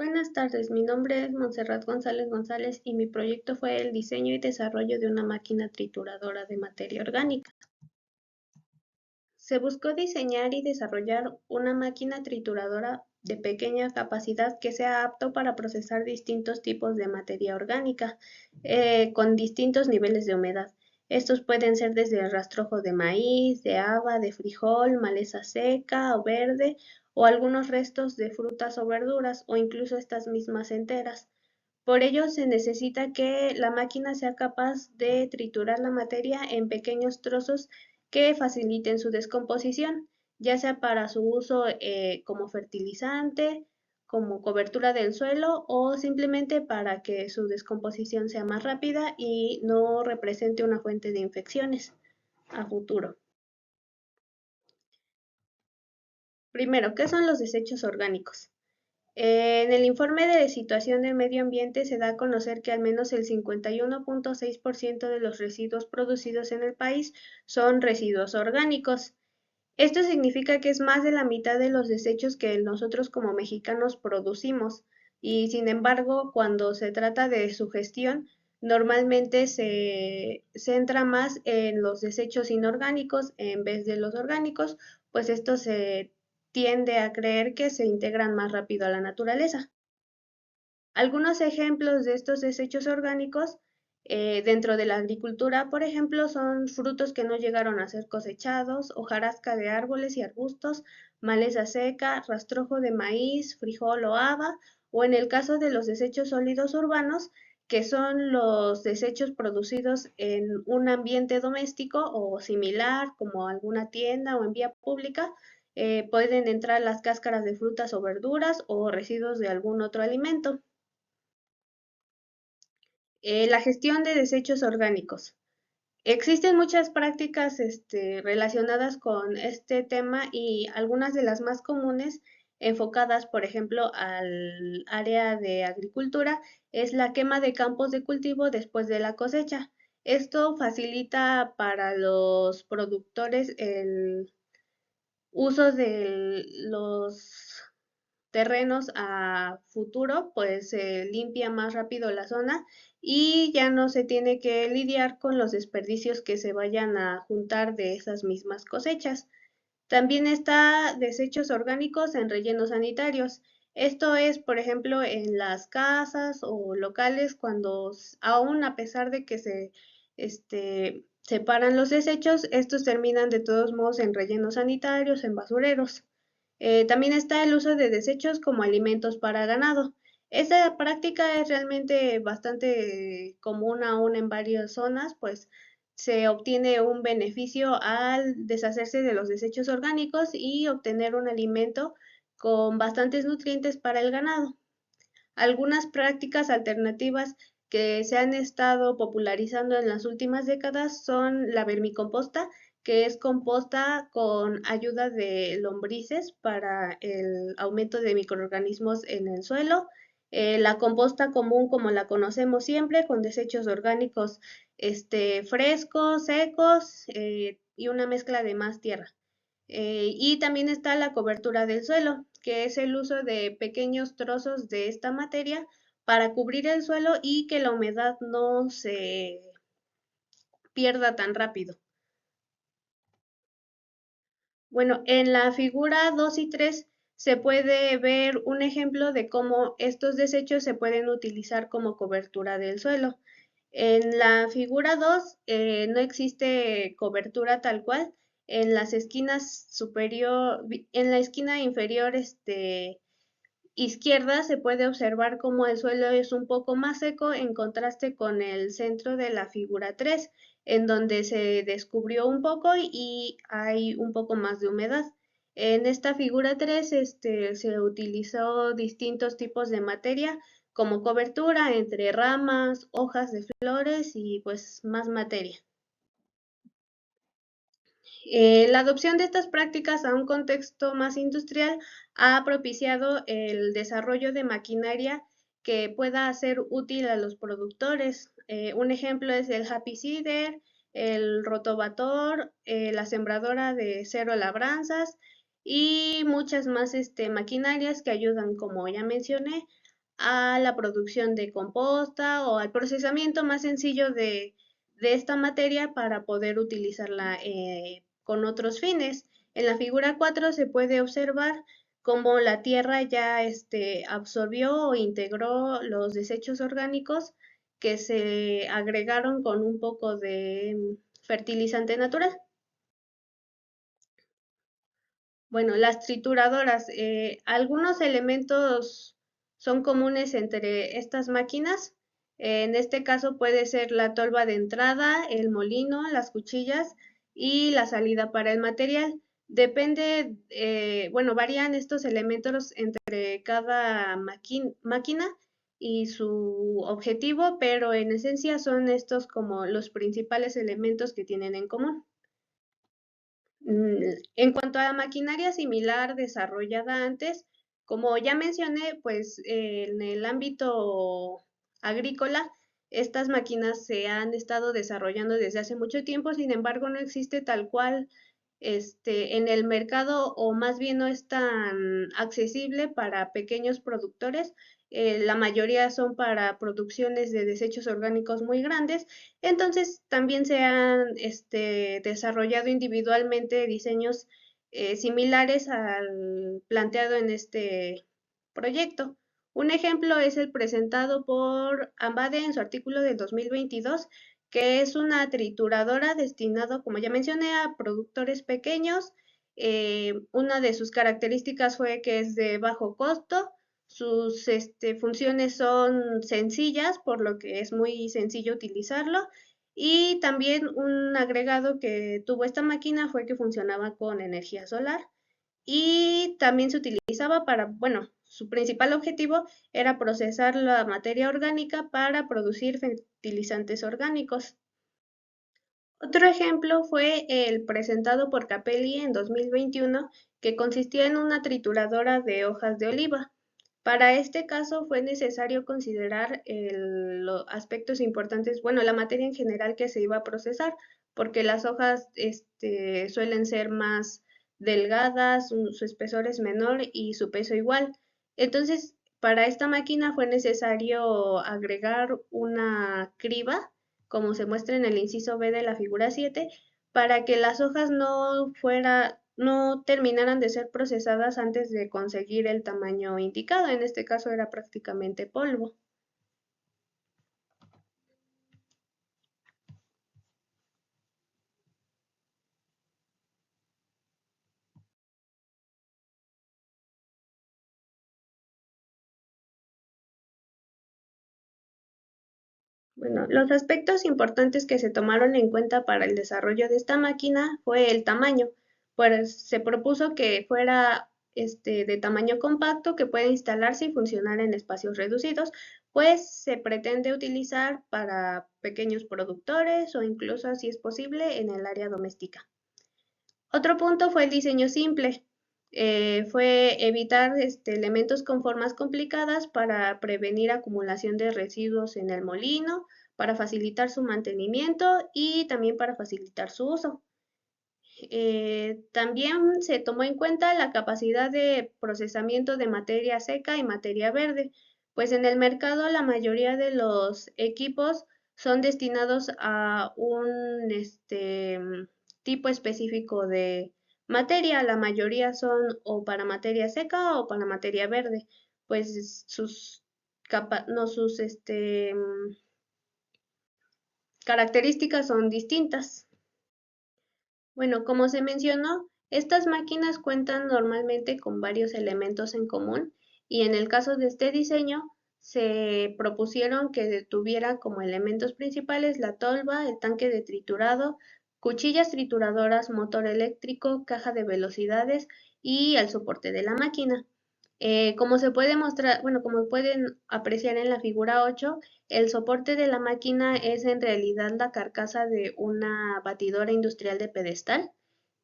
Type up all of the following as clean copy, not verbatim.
Buenas tardes, mi nombre es Montserrat González González y mi proyecto fue el diseño y desarrollo de una máquina trituradora de materia orgánica. Se buscó diseñar y desarrollar una máquina trituradora de pequeña capacidad que sea apto para procesar distintos tipos de materia orgánica con distintos niveles de humedad. Estos pueden ser desde el rastrojo de maíz, de haba, de frijol, maleza seca o verde, o algunos restos de frutas o verduras, o incluso estas mismas enteras. Por ello, se necesita que la máquina sea capaz de triturar la materia en pequeños trozos que faciliten su descomposición, ya sea para su uso como fertilizante, como cobertura del suelo o simplemente para que su descomposición sea más rápida y no represente una fuente de infecciones a futuro. Primero, ¿qué son los desechos orgánicos? En el informe de situación del medio ambiente se da a conocer que al menos el 51.6% de los residuos producidos en el país son residuos orgánicos. Esto significa que es más de la mitad de los desechos que nosotros como mexicanos producimos y sin embargo cuando se trata de su gestión normalmente se centra más en los desechos inorgánicos en vez de los orgánicos, pues esto se tiende a creer que se integran más rápido a la naturaleza. Algunos ejemplos de estos desechos orgánicos dentro de la agricultura, por ejemplo, son frutos que no llegaron a ser cosechados, hojarasca de árboles y arbustos, maleza seca, rastrojo de maíz, frijol o haba, o en el caso de los desechos sólidos urbanos, que son los desechos producidos en un ambiente doméstico o similar, como alguna tienda o en vía pública, pueden entrar las cáscaras de frutas o verduras o residuos de algún otro alimento. La gestión de desechos orgánicos. Existen muchas prácticas relacionadas con este tema y algunas de las más comunes enfocadas, por ejemplo, al área de agricultura, es la quema de campos de cultivo después de la cosecha. Esto facilita para los productores el uso de los terrenos a futuro, pues se limpia más rápido la zona y ya no se tiene que lidiar con los desperdicios que se vayan a juntar de esas mismas cosechas. También está desechos orgánicos en rellenos sanitarios. Esto es, por ejemplo, en las casas o locales cuando aún a pesar de que se separan los desechos, estos terminan de todos modos en rellenos sanitarios, en basureros. También está el uso de desechos como alimentos para ganado. Esta práctica es realmente bastante común aún en varias zonas, pues se obtiene un beneficio al deshacerse de los desechos orgánicos y obtener un alimento con bastantes nutrientes para el ganado. Algunas prácticas alternativas que se han estado popularizando en las últimas décadas son la vermicomposta, que es composta con ayuda de lombrices para el aumento de microorganismos en el suelo, la composta común como la conocemos siempre, con desechos orgánicos frescos, secos y una mezcla de más tierra. Y también está la cobertura del suelo, que es el uso de pequeños trozos de esta materia para cubrir el suelo y que la humedad no se pierda tan rápido. Bueno, en la figura 2 y 3 se puede ver un ejemplo de cómo estos desechos se pueden utilizar como cobertura del suelo. En la figura 2 no existe cobertura tal cual. En las esquinas superior, en la esquina inferior izquierda se puede observar cómo el suelo es un poco más seco en contraste con el centro de la figura 3, en donde se descubrió un poco y hay un poco más de humedad. En esta figura 3 se utilizó distintos tipos de materia como cobertura entre ramas, hojas de flores y pues más materia. La adopción de estas prácticas a un contexto más industrial ha propiciado el desarrollo de maquinaria que pueda ser útil a los productores. Un ejemplo es el Happy Seeder, el rotovator, la sembradora de cero labranzas y muchas más maquinarias que ayudan, como ya mencioné, a la producción de composta o al procesamiento más sencillo de esta materia para poder utilizarla con otros fines. En la figura 4 se puede observar cómo la tierra ya absorbió o integró los desechos orgánicos que se agregaron con un poco de fertilizante natural. Bueno, las trituradoras, algunos elementos son comunes entre estas máquinas. En este caso puede ser la tolva de entrada, el molino, las cuchillas y la salida para el material. Depende, bueno, varían estos elementos entre cada máquina y su objetivo, pero en esencia son estos como los principales elementos que tienen en común. En cuanto a maquinaria similar desarrollada antes, como ya mencioné, pues en el ámbito agrícola, estas máquinas se han estado desarrollando desde hace mucho tiempo, sin embargo, no existe tal cual en el mercado o más bien no es tan accesible para pequeños productores. La mayoría son para producciones de desechos orgánicos muy grandes, entonces también se han desarrollado individualmente diseños similares al planteado en este proyecto. Un ejemplo es el presentado por Ambade en su artículo del 2022, que es una trituradora destinado, como ya mencioné, a productores pequeños. Una de sus características fue que es de bajo costo, sus funciones son sencillas, por lo que es muy sencillo utilizarlo. Y también un agregado que tuvo esta máquina fue que funcionaba con energía solar y también se utilizaba para, bueno, su principal objetivo era procesar la materia orgánica para producir fertilizantes orgánicos. Otro ejemplo fue el presentado por Capelli en 2021, que consistía en una trituradora de hojas de oliva. Para este caso fue necesario considerar los aspectos importantes, bueno, la materia en general que se iba a procesar, porque las hojas suelen ser más delgadas, su espesor es menor y su peso igual. Entonces, para esta máquina fue necesario agregar una criba, como se muestra en el inciso B de la figura 7, para que las hojas no terminaran de ser procesadas antes de conseguir el tamaño indicado. En este caso era prácticamente polvo. Bueno, los aspectos importantes que se tomaron en cuenta para el desarrollo de esta máquina fue el tamaño, pues se propuso que fuera de tamaño compacto que pueda instalarse y funcionar en espacios reducidos, pues se pretende utilizar para pequeños productores o incluso, si es posible, en el área doméstica. Otro punto fue el diseño simple. Fue evitar elementos con formas complicadas para prevenir acumulación de residuos en el molino, para facilitar su mantenimiento y también para facilitar su uso. También se tomó en cuenta la capacidad de procesamiento de materia seca y materia verde, pues en el mercado la mayoría de los equipos son destinados a un tipo específico de materia. La mayoría son o para materia seca o para materia verde, pues sus características son distintas. Bueno, como se mencionó, estas máquinas cuentan normalmente con varios elementos en común y en el caso de este diseño se propusieron que tuviera como elementos principales la tolva, el tanque de triturado, cuchillas trituradoras, motor eléctrico, caja de velocidades y el soporte de la máquina. Como se puede mostrar, bueno, como pueden apreciar en la figura 8, el soporte de la máquina es en realidad la carcasa de una batidora industrial de pedestal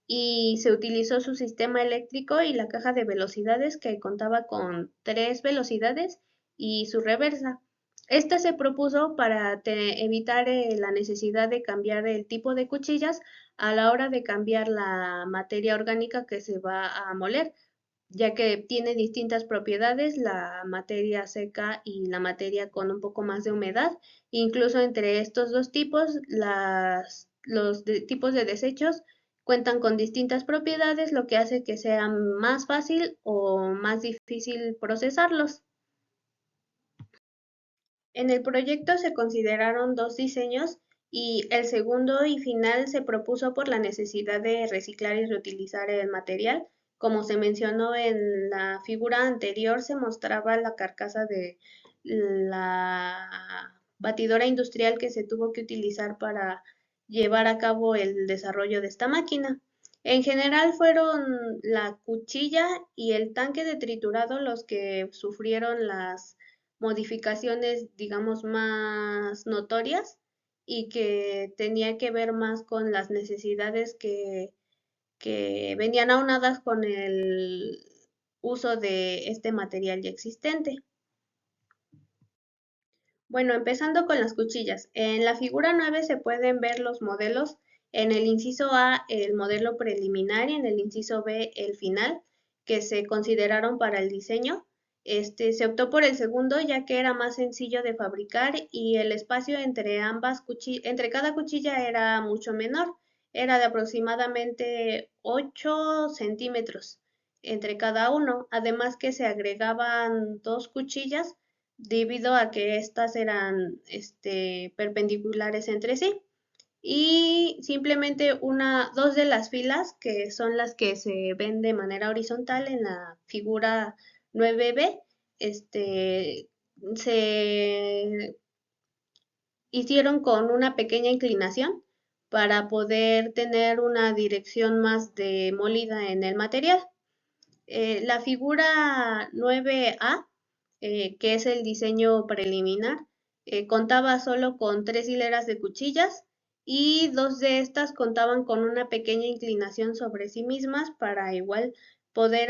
y se utilizó su sistema eléctrico y la caja de velocidades que contaba con 3 velocidades y su reversa. Esta se propuso para evitar la necesidad de cambiar el tipo de cuchillas a la hora de cambiar la materia orgánica que se va a moler, ya que tiene distintas propiedades, la materia seca y la materia con un poco más de humedad. Incluso entre estos dos tipos, tipos de desechos cuentan con distintas propiedades, lo que hace que sea más fácil o más difícil procesarlos. En el proyecto se consideraron dos diseños y el segundo y final se propuso por la necesidad de reciclar y reutilizar el material. Como se mencionó en la figura anterior, se mostraba la carcasa de la batidora industrial que se tuvo que utilizar para llevar a cabo el desarrollo de esta máquina. En general fueron la cuchilla y el tanque de triturado los que sufrieron las modificaciones, digamos, más notorias y que tenía que ver más con las necesidades que venían aunadas con el uso de este material ya existente. Bueno, empezando con las cuchillas. En la figura 9 se pueden ver los modelos. En el inciso A, el modelo preliminar y en el inciso B, el final, que se consideraron para el diseño. Se optó por el segundo ya que era más sencillo de fabricar y el espacio entre cada cuchilla era mucho menor. Era de aproximadamente 8 centímetros entre cada uno. Además que se agregaban dos cuchillas debido a que estas eran perpendiculares entre sí. Y simplemente dos de las filas, que son las que se ven de manera horizontal en la figura 9B, se hicieron con una pequeña inclinación para poder tener una dirección más de molida en el material. La figura 9A, que es el diseño preliminar, contaba solo con tres hileras de cuchillas y dos de estas contaban con una pequeña inclinación sobre sí mismas para igual poder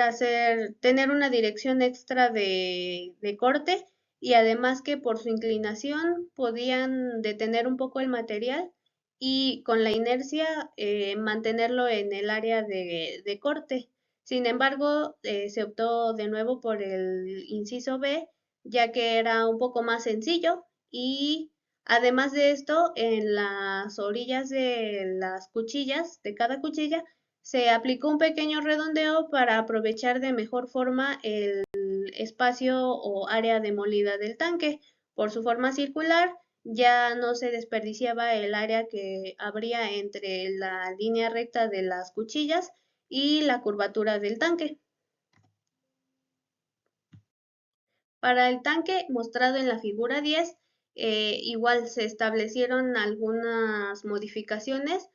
tener una dirección extra de corte y además que por su inclinación podían detener un poco el material y con la inercia mantenerlo en el área de corte. Sin embargo, se optó de nuevo por el inciso B, ya que era un poco más sencillo y además de esto, en las orillas de las cuchillas, de cada cuchilla, se aplicó un pequeño redondeo para aprovechar de mejor forma el espacio o área de molida del tanque. Por su forma circular, ya no se desperdiciaba el área que habría entre la línea recta de las cuchillas y la curvatura del tanque. Para el tanque mostrado en la figura 10, igual se establecieron algunas modificaciones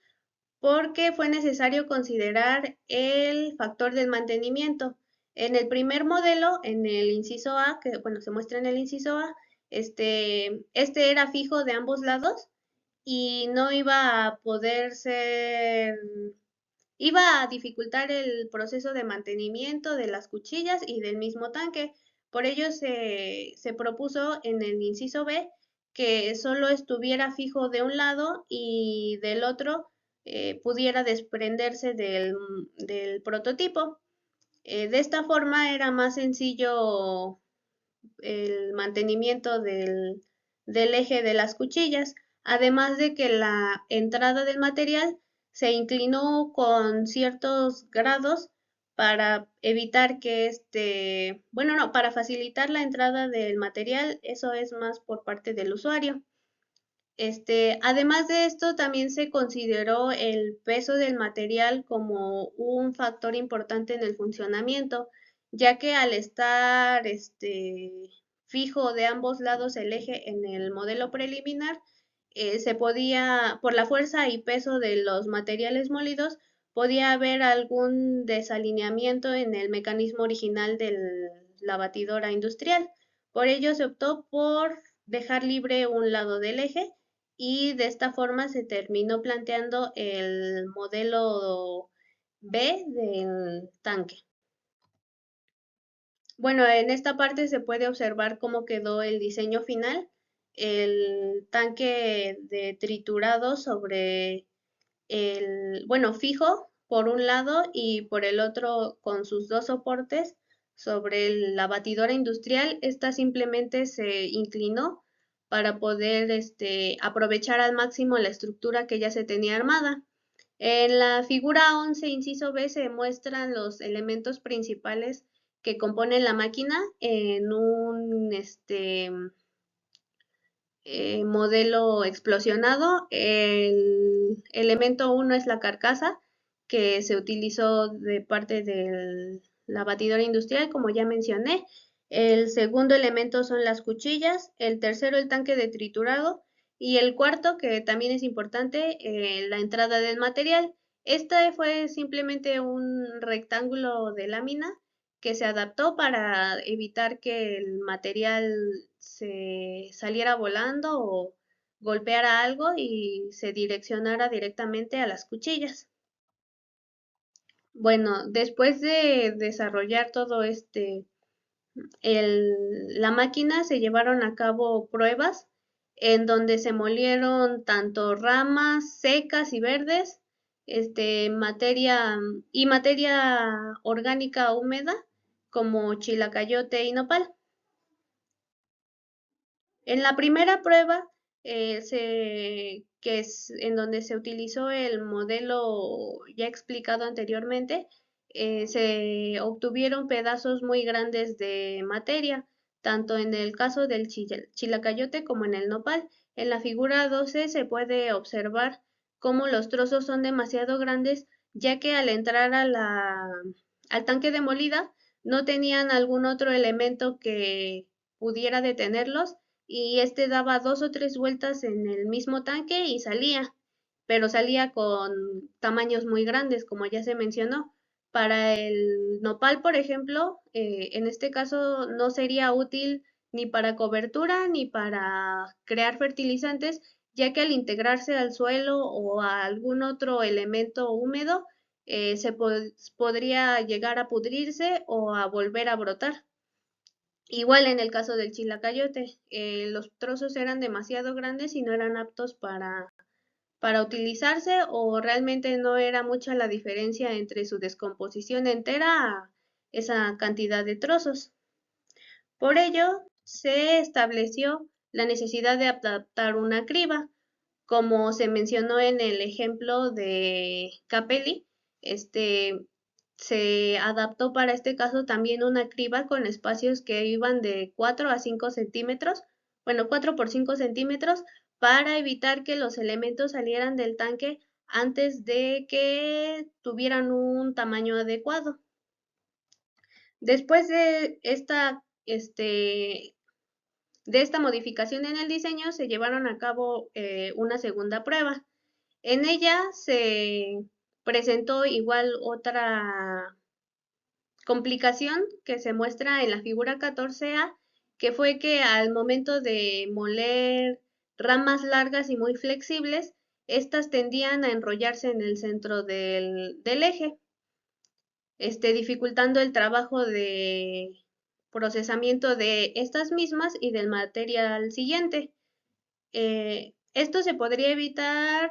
porque fue necesario considerar el factor del mantenimiento. En el primer modelo, en el inciso A, que bueno, se muestra en el inciso A, este era fijo de ambos lados y no iba a poder ser iba a dificultar el proceso de mantenimiento de las cuchillas y del mismo tanque. Por ello se propuso en el inciso B que solo estuviera fijo de un lado y del otro pudiera desprenderse del prototipo. De esta forma era más sencillo el mantenimiento del eje de las cuchillas, además de que la entrada del material se inclinó con ciertos grados para evitar que bueno, no, para facilitar la entrada del material, eso es más por parte del usuario. Además de esto, también se consideró el peso del material como un factor importante en el funcionamiento, ya que al estar fijo de ambos lados el eje en el modelo preliminar, se podía, por la fuerza y peso de los materiales molidos, podía haber algún desalineamiento en el mecanismo original de la batidora industrial. Por ello se optó por dejar libre un lado del eje y de esta forma se terminó planteando el modelo B del tanque. Bueno, en esta parte se puede observar cómo quedó el diseño final, el tanque de triturado sobre bueno, fijo por un lado y por el otro con sus dos soportes sobre la batidora industrial. Esta simplemente se inclinó para poder aprovechar al máximo la estructura que ya se tenía armada. En la figura 11, inciso B, se muestran los elementos principales que componen la máquina en un modelo explosionado. El elemento uno es la carcasa que se utilizó de parte de la batidora industrial, como ya mencioné. El segundo elemento son las cuchillas, el tercero el tanque de triturado y el cuarto, que también es importante, la entrada del material. Este fue simplemente un rectángulo de lámina que se adaptó para evitar que el material se saliera volando o golpeara algo y se direccionara directamente a las cuchillas. Bueno, después de desarrollar todo la máquina, se llevaron a cabo pruebas en donde se molieron tanto ramas secas y verdes, materia orgánica húmeda como chilacayote y nopal. En la primera prueba, que es en donde se utilizó el modelo ya explicado anteriormente, se obtuvieron pedazos muy grandes de materia, tanto en el caso del chilacayote como en el nopal. En la figura 12 se puede observar cómo los trozos son demasiado grandes, ya que al entrar al tanque de molida no tenían algún otro elemento que pudiera detenerlos y este daba dos o tres vueltas en el mismo tanque y salía, pero salía con tamaños muy grandes, como ya se mencionó. Para el nopal, por ejemplo, en este caso no sería útil ni para cobertura ni para crear fertilizantes, ya que al integrarse al suelo o a algún otro elemento húmedo, podría llegar a pudrirse o a volver a brotar. Igual en el caso del chilacayote, los trozos eran demasiado grandes y no eran aptos para utilizarse o realmente no era mucha la diferencia entre su descomposición entera a esa cantidad de trozos. Por ello, se estableció la necesidad de adaptar una criba, como se mencionó en el ejemplo de Capelli. este, Se adaptó para este caso también una criba con espacios que iban de 4 a 5 centímetros, bueno, 4 por 5 centímetros, para evitar que los elementos salieran del tanque antes de que tuvieran un tamaño adecuado. Después de esta modificación en el diseño, se llevaron a cabo una segunda prueba. En ella se presentó igual otra complicación que se muestra en la figura 14A, que fue que al momento de moler ramas largas y muy flexibles, estas tendían a enrollarse en el centro del eje, dificultando el trabajo de procesamiento de estas mismas y del material siguiente. Esto se podría evitar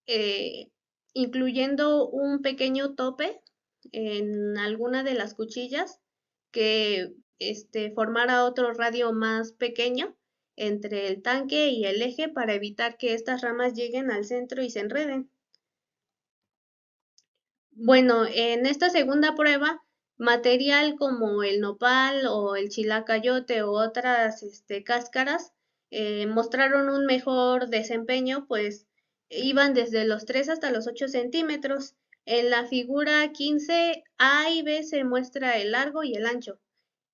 eh, incluyendo un pequeño tope en alguna de las cuchillas que formara otro radio más pequeño entre el tanque y el eje para evitar que estas ramas lleguen al centro y se enreden. Bueno, en esta segunda prueba, material como el nopal o el chilacayote u otras cáscaras mostraron un mejor desempeño, pues iban desde los 3 hasta los 8 centímetros. En la figura 15 A y B se muestra el largo y el ancho.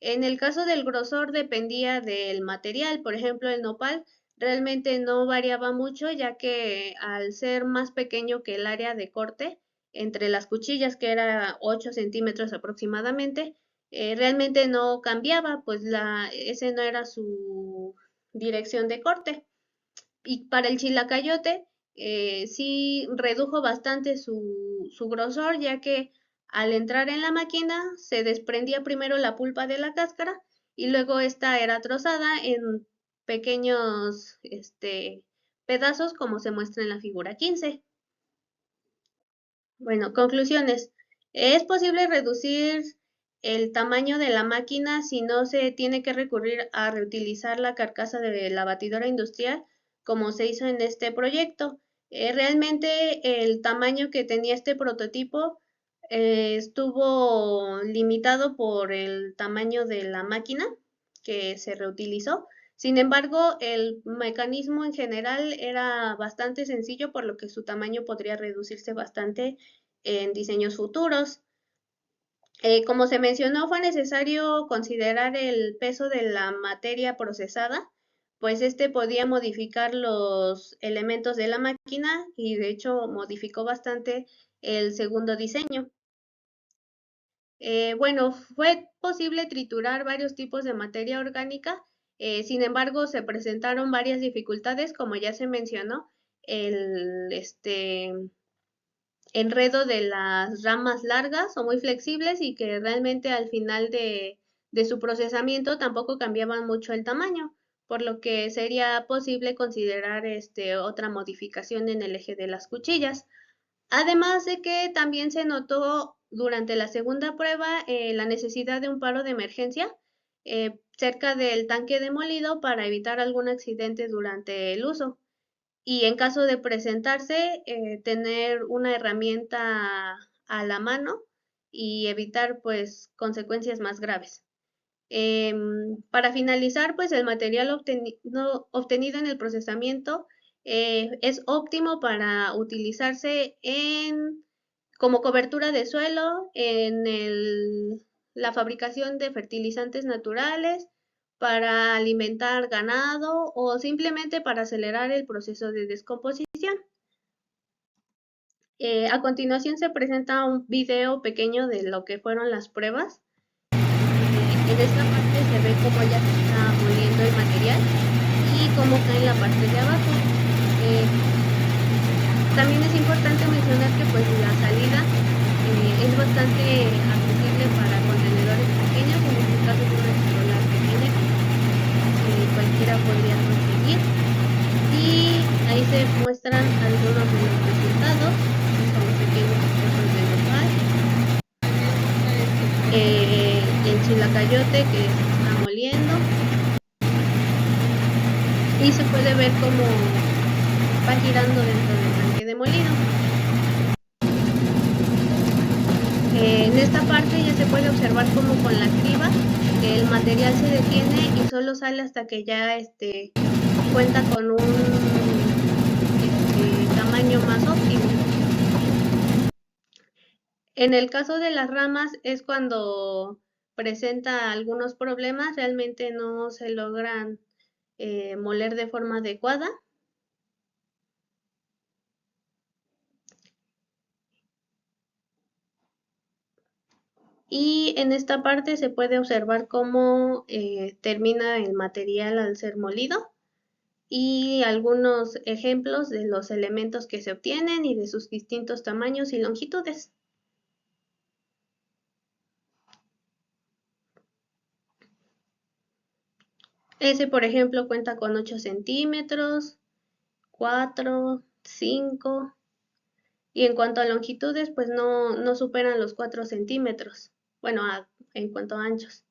En el caso del grosor dependía del material, por ejemplo, el nopal realmente no variaba mucho, ya que al ser más pequeño que el área de corte entre las cuchillas, que era 8 centímetros aproximadamente, realmente no cambiaba, pues ese no era su dirección de corte. Y para el chilacayote, sí redujo bastante su grosor, ya que al entrar en la máquina se desprendía primero la pulpa de la cáscara y luego esta era trozada en pequeños pedazos, como se muestra en la figura 15. Bueno, conclusiones. Es posible reducir el tamaño de la máquina si no se tiene que recurrir a reutilizar la carcasa de la batidora industrial como se hizo en este proyecto. Realmente el tamaño que tenía este prototipo estuvo limitado por el tamaño de la máquina que se reutilizó. Sin embargo, el mecanismo en general era bastante sencillo, por lo que su tamaño podría reducirse bastante en diseños futuros. Como se mencionó, fue necesario considerar el peso de la materia procesada, pues este podía modificar los elementos de la máquina y de hecho modificó bastante el segundo diseño. Bueno, fue posible triturar varios tipos de materia orgánica, sin embargo, se presentaron varias dificultades, como ya se mencionó, el enredo de las ramas largas o muy flexibles y que realmente al final de su procesamiento tampoco cambiaban mucho el tamaño, por lo que sería posible considerar otra modificación en el eje de las cuchillas. Además de que también se notó durante la segunda prueba la necesidad de un paro de emergencia cerca del tanque demolido para evitar algún accidente durante el uso. Y en caso de presentarse, tener una herramienta a la mano y evitar pues consecuencias más graves. Para finalizar, pues el material obtenido en el procesamiento es óptimo para utilizarse como cobertura de suelo, la fabricación de fertilizantes naturales, para alimentar ganado o simplemente para acelerar el proceso de descomposición. A continuación se presenta un video pequeño de lo que fueron las pruebas. En esta parte se ve cómo ya se está moliendo el material y cómo está en la parte de abajo. Eh, También es importante mencionar que pues la salida es bastante accesible para contenedores pequeños, en este caso es una pistola pequeña que cualquiera podría conseguir. Y ahí se muestran algunos de los resultados, son pequeños trozos de nopal, el chilacayote que se está moliendo y se puede ver cómo va girando dentro del tanque demolido. En esta parte ya se puede observar cómo con la criba el material se detiene y solo sale hasta que ya cuenta con un tamaño más óptimo. En el caso de las ramas es cuando presenta algunos problemas, realmente no se logran moler de forma adecuada. Y en esta parte se puede observar cómo termina el material al ser molido y algunos ejemplos de los elementos que se obtienen y de sus distintos tamaños y longitudes. Ese, por ejemplo, cuenta con 8 centímetros, 4, 5, y en cuanto a longitudes, pues no superan los 4 centímetros, bueno, en cuanto a anchos.